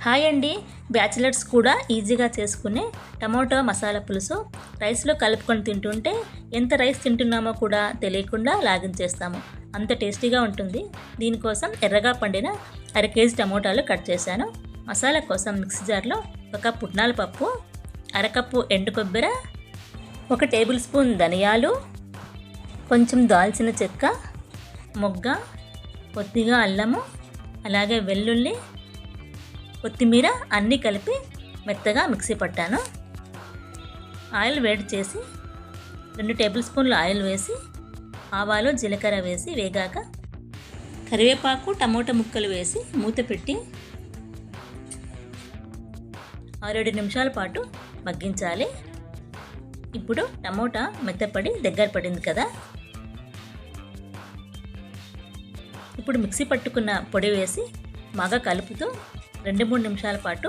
Hi అండి. Bachelors కూడా ఈజీగా చేసుకునే టమాటో మసాలా పులుసు రైస్లో కలుపుకొని తింటుంటే ఎంత రైస్ తింటున్నామో కూడా తెలియకుండా లాగించేస్తాము. అంత టేస్టీగా ఉంటుంది. దీనికోసం ఎర్రగా పండిన 1/2 కేజీ టమోటాలు కట్ చేశాను. మసాలా కోసం మిక్సీ జార్లో 1 కప్ పుట్నాల పప్పు, 1/2 కప్పు ఎండు కొబ్బరి, 1 టేబుల్ స్పూన్ ధనియాలు, కొంచెం దాల్చిన చెక్క, మొగ్గ, కొద్దిగా అల్లము, అలాగే వెల్లుల్లి, కొత్తిమీర అన్నీ కలిపి మెత్తగా మిక్సీ పట్టాను. ఆయిల్ వేడి చేసి 2 టేబుల్ స్పూన్లు ఆయిల్ వేసి ఆవాలు జీలకర్ర వేసి వేగాక కరివేపాకు టమోటా ముక్కలు వేసి మూత పెట్టి 6-7 నిమిషాల పాటు మగ్గించాలి. ఇప్పుడు టమోటా మెత్తపడి దగ్గర పడింది కదా. ఇప్పుడు మిక్సీ పట్టుకున్న పొడి వేసి బాగా కలుపుతూ 2-3 నిమిషాల పాటు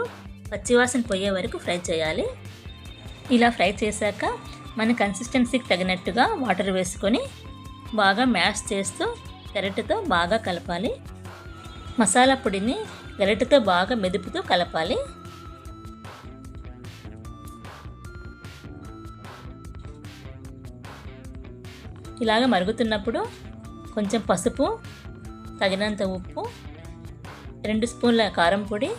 పచ్చివాసన పోయే వరకు ఫ్రై చేయాలి. ఇలా ఫ్రై చేశాక మన కన్సిస్టెన్సీకి తగినట్టుగా వాటర్ వేసుకొని బాగా మ్యాష్ చేస్తూ గరిటెతో బాగా కలపాలి. మసాలా పొడిని గరిటెతో బాగా మెదుపుతూ కలపాలి. ఇలాగ మరుగుతున్నప్పుడు కొంచెం పసుపు, తగినంత ఉప్పు, 2 స్పూన్ల కారం పొడి,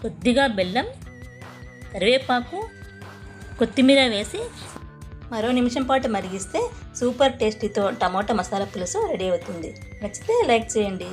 కొద్దిగా బెల్లం, కరివేపాకు, కొత్తిమీర వేసి మరో నిమిషం పాటు మరిగిస్తే సూపర్ టేస్టీతో టమాటా మసాలా పులుసు రెడీ అవుతుంది. నచ్చితే లైక్ చేయండి.